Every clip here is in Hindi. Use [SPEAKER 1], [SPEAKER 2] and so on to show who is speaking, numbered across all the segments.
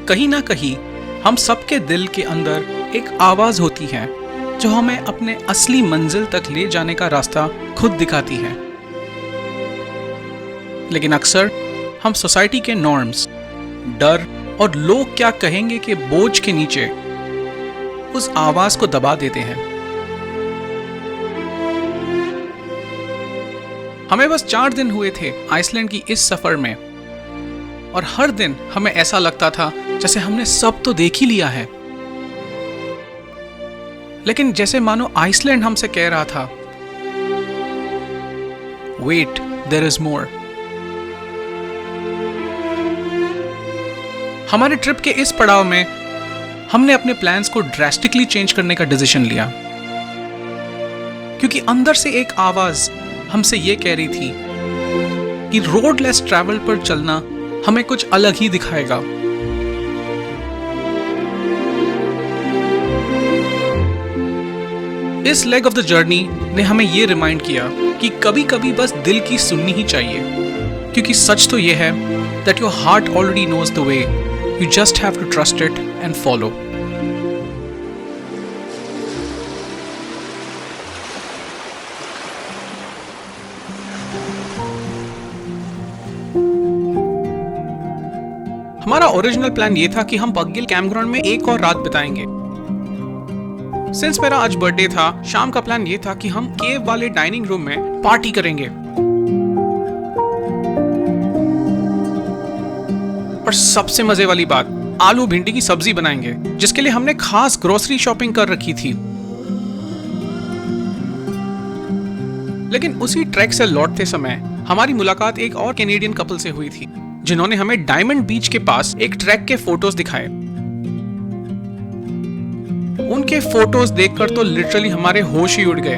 [SPEAKER 1] कहीं ना कहीं हम सबके दिल के अंदर एक आवाज होती है जो हमें अपने असली मंजिल तक ले जाने का रास्ता खुद दिखाती है। लेकिन अक्सर हम सोसाइटी के नॉर्म्स, डर और लोग क्या कहेंगे के बोझ के नीचे उस आवाज को दबा देते हैं। हमें बस 4 दिन हुए थे आइसलैंड की इस सफर में, और हर दिन हमें ऐसा लगता था जैसे हमने सब तो देख ही लिया है। लेकिन जैसे मानो आइसलैंड हमसे कह रहा था, वेट, देयर इज मोर। हमारे ट्रिप के इस पड़ाव में हमने अपने प्लान्स को ड्रास्टिकली चेंज करने का डिसीजन लिया, क्योंकि अंदर से एक आवाज हमसे यह कह रही थी कि रोड लेस ट्रैवल पर चलना हमें कुछ अलग ही दिखाएगा। इस लेग ऑफ द जर्नी ने हमें यह रिमाइंड किया कि कभी कभी बस दिल की सुननी ही चाहिए, क्योंकि सच तो यह है that your heart already knows the way, you just have to trust it and follow. हमारा ओरिजिनल प्लान ये था कि हम पगगिल कैंपग्राउंड में एक और रात बिताएंगे। सिंस मेरा आज बर्थडे था, शाम का प्लान ये था कि हम केव वाले डाइनिंग रूम में पार्टी करेंगे और सबसे मजे वाली बात, आलू भिंडी की सब्जी बनाएंगे, जिसके लिए हमने खास ग्रोसरी शॉपिंग कर रखी थी। लेकिन उसी ट्रैक से लौटते समय हमारी मुलाकात एक और कैनेडियन कपल से हुई थी, जिन्होंने हमें डायमंड बीच के पास एक ट्रैक के फोटोज दिखाए। उनके फोटोज देखकर तो लिटरली हमारे होश ही उड़ गए।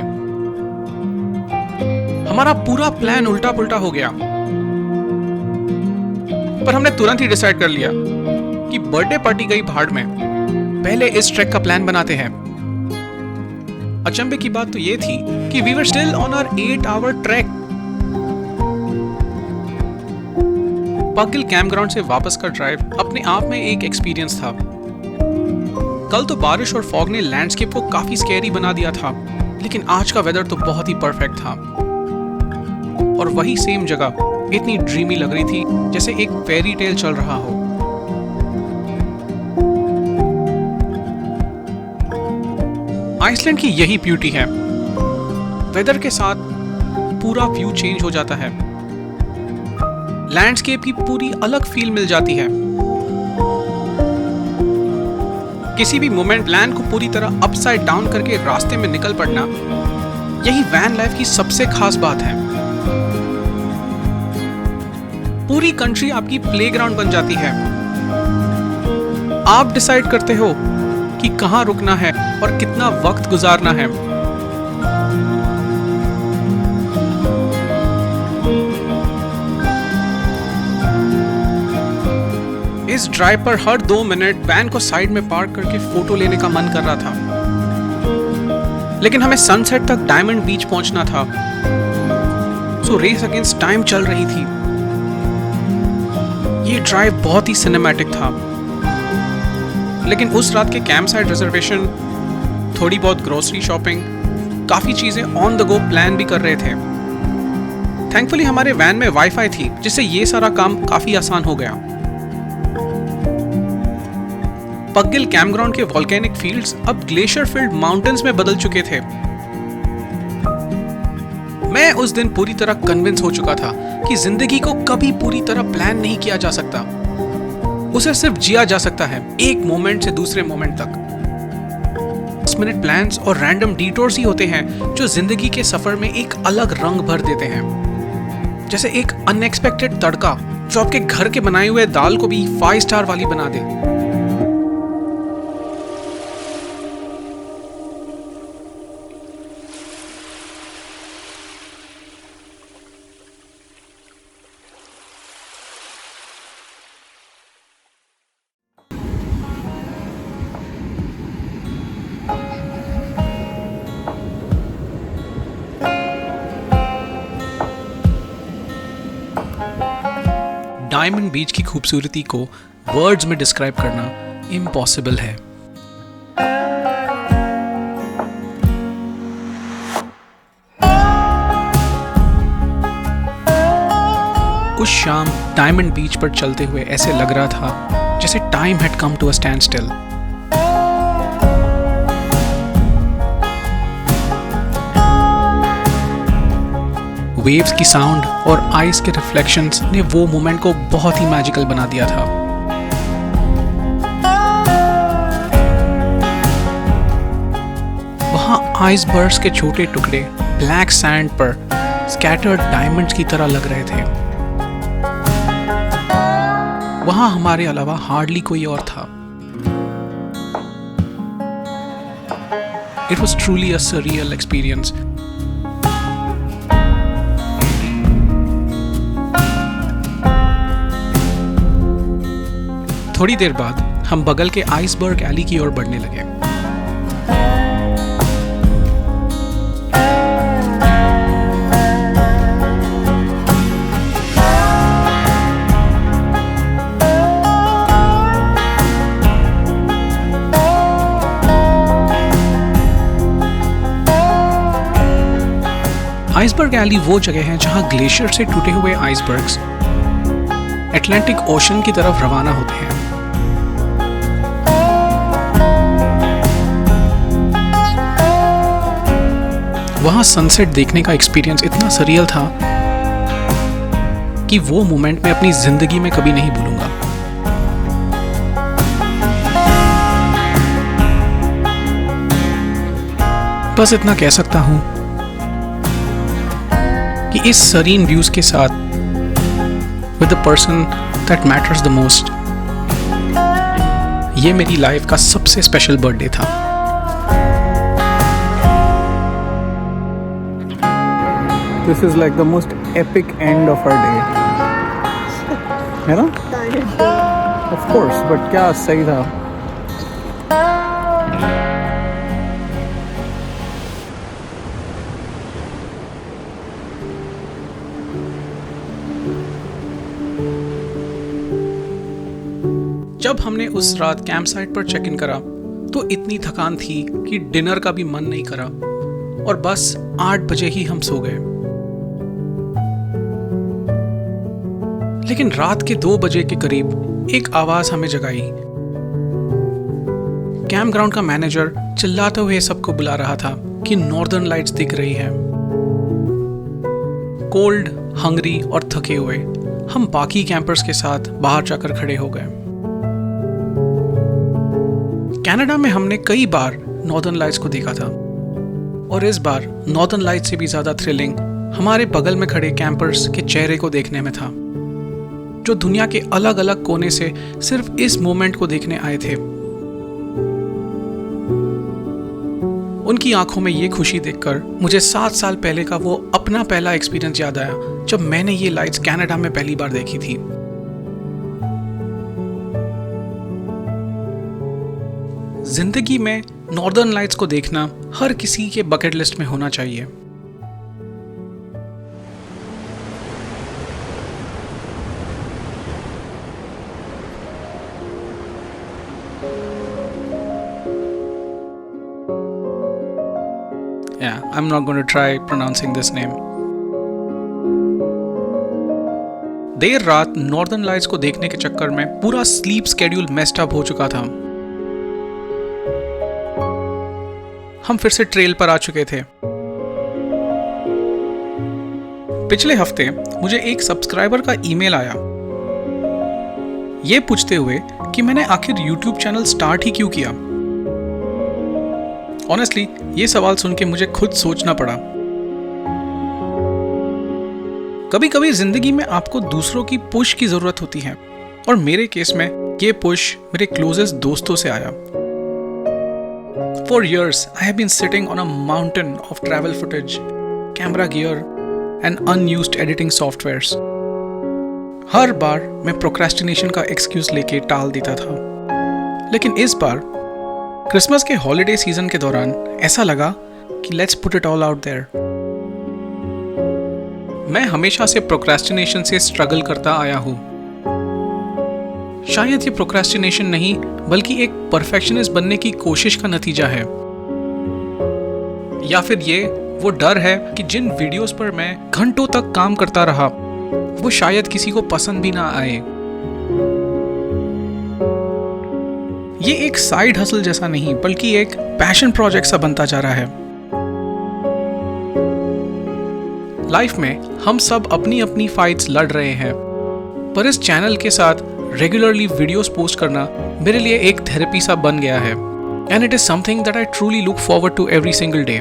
[SPEAKER 1] हमारा पूरा प्लान उल्टा पुल्टा हो गया, पर हमने तुरंत ही डिसाइड कर लिया कि बर्थडे पार्टी गई भाड़ में, पहले इस ट्रैक का प्लान बनाते हैं। अचंभे की बात तो यह थी कि we were still on our 8-hour track. पगगिल कैंपग्राउंड से वापस का ड्राइव अपने आप में एक एक्सपीरियंस था। कल तो बारिश और फॉग ने लैंडस्केप को काफी स्कैरी बना दिया था, लेकिन आज का वेदर तो बहुत ही परफेक्ट था। और वही सेम जगह इतनी ड्रीमी लग रही थी जैसे एक फेरी टेल चल रहा हो। आइसलैंड की यही ब्यूटी है, वेदर के साथ पूरा व्यू चेंज हो जाता है, लैंडस्केप की पूरी अलग फील मिल जाती है। किसी भी मोमेंट प्लान को पूरी तरह अपसाइड डाउन करके रास्ते में निकल पड़ना, यही वैन लाइफ की सबसे खास बात है। पूरी कंट्री आपकी प्लेग्राउंड बन जाती है। आप डिसाइड करते हो कि कहां रुकना है और कितना वक्त गुजारना है। इस ड्राइव पर हर 2 मिनट वैन को साइड में पार्क करके फोटो लेने का मन कर रहा था, लेकिन हमें सनसेट तक डायमंड बीच पहुंचना था, सो रेस अगेंस्ट टाइम चल रही थी। ये ड्राइव बहुत ही सिनेमैटिक था, लेकिन उस रात के कैंप साइट रिजर्वेशन, थोड़ी बहुत ग्रोसरी शॉपिंग, काफी चीजें ऑन द गो प्लान भी कर रहे थे। थैंकफुली हमारे वैन में वाईफाई थी, जिससे ये सारा काम काफी आसान हो गया। पगगिल कैंपग्राउंड के वोल्केनिक फील्ड्स अब ग्लेशियर फिल्ड माउंटेन्स में बदल चुके थे। मैं उस दिन पूरी तरह कन्विंस हो चुका था कि जिंदगी को कभी पूरी तरह प्लान नहीं किया जा सकता, उसे सिर्फ जिया जा सकता है, एक मोमेंट से दूसरे मोमेंट तक। 10 मिनट प्लान्स और रैंडम डिटोर्स ही होते हैं जो जिंदगी के सफर में एक अलग रंग भर देते हैं, जैसे एक अनएक्सपेक्टेड तड़का जो आपके घर के बनाए हुए दाल को भी 5 स्टार वाली बना दे। डायमंड बीच की खूबसूरती को वर्ड्स में डिस्क्राइब करना इम्पॉसिबल है। उस शाम डायमंड बीच पर चलते हुए ऐसे लग रहा था जैसे time had come to a standstill. Waves की साउंड और आइस के रिफ्लेक्शंस ने वो मोमेंट को बहुत ही मैजिकल बना दिया था। वहां आइसबर्ग्स के छोटे टुकड़े ब्लैक सैंड पर स्कैटर्ड डायमंड्स की तरह लग रहे थे। वहां हमारे अलावा हार्डली कोई और था। It was truly a surreal experience. थोड़ी देर बाद हम बगल के आइसबर्ग एली की ओर बढ़ने लगे। आइसबर्ग एली वो जगह है जहां ग्लेशियर से टूटे हुए आइसबर्ग्स अटलांटिक ओशन की तरफ रवाना होते हैं। वहां सनसेट देखने का एक्सपीरियंस इतना सरियल था कि वो मोमेंट मैं अपनी जिंदगी में कभी नहीं भूलूंगा। बस इतना कह सकता हूं कि इस सरीन व्यूज के साथ with the person that matters the most, ये मेरी लाइफ का सबसे स्पेशल बर्थडे था।
[SPEAKER 2] This is like the most epic end of our day, है ना? Of course, but क्या सही था।
[SPEAKER 1] जब हमने उस रात कैंप साइट पर चेक इन करा तो इतनी थकान थी कि डिनर का भी मन नहीं करा और बस 8 बजे ही हम सो गए। लेकिन रात के 2 बजे के करीब एक आवाज हमें जगाई। कैंप ग्राउंड का मैनेजर चिल्लाते हुए सबको बुला रहा था कि नॉर्दर्न लाइट्स दिख रही है। कोल्ड, हंग्री और थके हुए हम बाकी कैंपर्स के साथ बाहर जाकर खड़े हो गए। कनाडा में हमने कई बार नॉर्दर्न लाइट्स को देखा था और इस बार नॉर्दर्न लाइट्स से भी ज्यादा थ्रिलिंग हमारे बगल में खड़े कैंपर्स के चेहरे को देखने में था, जो दुनिया के अलग अलग कोने से सिर्फ इस मोमेंट को देखने आए थे। उनकी आंखों में ये खुशी देखकर मुझे 7 साल पहले का वो अपना पहला एक्सपीरियंस याद आया जब मैंने ये लाइट्स कनाडा में पहली बार देखी थी। जिंदगी में नॉर्दर्न लाइट्स को देखना हर किसी के बकेट लिस्ट में होना चाहिए। Yeah, I'm not going to try pronouncing this name. देर रात नॉर्दर्न लाइट्स को देखने के चक्कर में पूरा स्लीप स्केड्यूल मेस्ड अप हो चुका था। हम फिर से ट्रेल पर आ चुके थे। पिछले हफ्ते मुझे एक सब्सक्राइबर का ईमेल आया, ये पूछते हुए कि मैंने आखिर YouTube चैनल स्टार्ट ही क्यों किया। ऑनेस्टली ये सवाल सुन के मुझे खुद सोचना पड़ा। कभी कभी जिंदगी में आपको दूसरों की पुश की जरूरत होती है और मेरे केस में ये पुश मेरे क्लोजेस्ट दोस्तों से आया। For years, I have been sitting on a mountain of travel footage, camera gear, and unused editing softwares. हर बार मैं प्रोक्रेस्टिनेशन का एक्सक्यूज लेके टाल देता था, लेकिन इस बार क्रिसमस के हॉलिडे सीजन के दौरान ऐसा लगा कि let's put it all out there. मैं हमेशा से प्रोक्रेस्टिनेशन से स्ट्रगल करता आया हूँ, शायद ये प्रोक्रेस्टिनेशन नहीं बल्कि एक परफेक्शनिस्ट बनने की कोशिश का नतीजा है, या फिर ये वो डर है कि जिन वीडियोस पर मैं घंटों तक काम करता रहा वो शायद किसी को पसंद भी ना आए। ये एक साइड हसल जैसा नहीं बल्कि एक पैशन प्रोजेक्ट सा बनता जा रहा है। लाइफ में हम सब अपनी अपनी फाइट्स लड़ रहे हैं, पर इस चैनल के साथ रेगुलरली वीडियोस पोस्ट करना मेरे लिए एक थेरेपी सा बन गया है, and it is something that I truly look forward to every single day.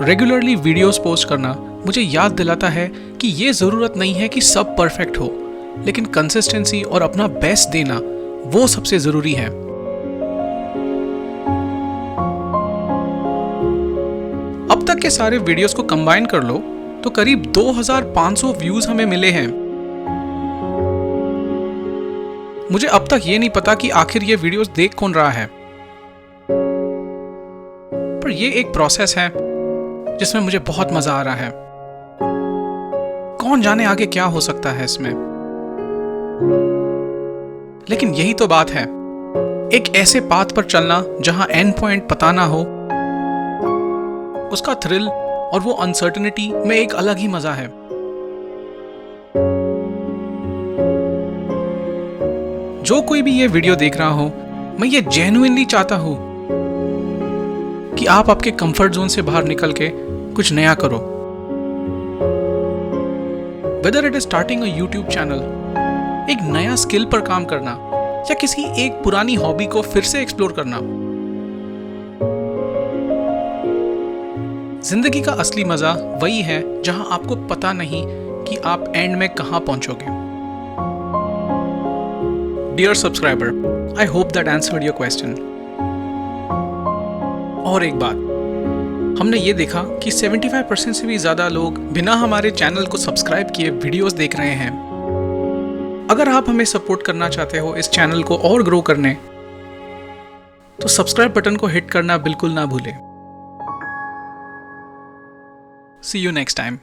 [SPEAKER 1] Regularly videos post करना मुझे याद दिलाता है कि ये ज़रूरत नहीं है कि सब परफेक्ट हो, लेकिन कंसिस्टेंसी और अपना बेस्ट देना वो सबसे ज़रूरी है। अब तक के सारे वीडियोस को कंबाइन कर लो तो करीब 2500 व्यूज हमें मिले हैं। मुझे अब तक ये नहीं पता कि आखिर ये वीडियोस देख कौन रहा है, पर ये एक प्रोसेस है जिसमें मुझे बहुत मजा आ रहा है। कौन जाने आगे क्या हो सकता है इसमें, लेकिन यही तो बात है, एक ऐसे पाथ पर चलना जहां एंड पॉइंट पता ना हो, उसका थ्रिल और वो अनसर्टेनिटी में एक अलग ही मजा है। जो कोई भी ये वीडियो देख रहा हो, मैं ये जेन्युइनली चाहता हूं कि आप आपके कंफर्ट जोन से बाहर निकल के कुछ नया करो। Whether it is starting a YouTube channel, एक नया स्किल पर काम करना, या किसी एक पुरानी हॉबी को फिर से एक्सप्लोर करना। जिंदगी का असली मजा वही है जहां आपको पता नहीं कि आप एंड में कहां पहुंचोगे। Dear subscriber, I hope that answered your question. और एक बात, हमने ये देखा कि 75% से भी ज्यादा लोग बिना हमारे चैनल को सब्सक्राइब किए वीडियोस देख रहे हैं। अगर आप हमें सपोर्ट करना चाहते हो इस चैनल को और ग्रो करने, तो सब्सक्राइब बटन को हिट करना बिल्कुल ना भूलें। See you next time.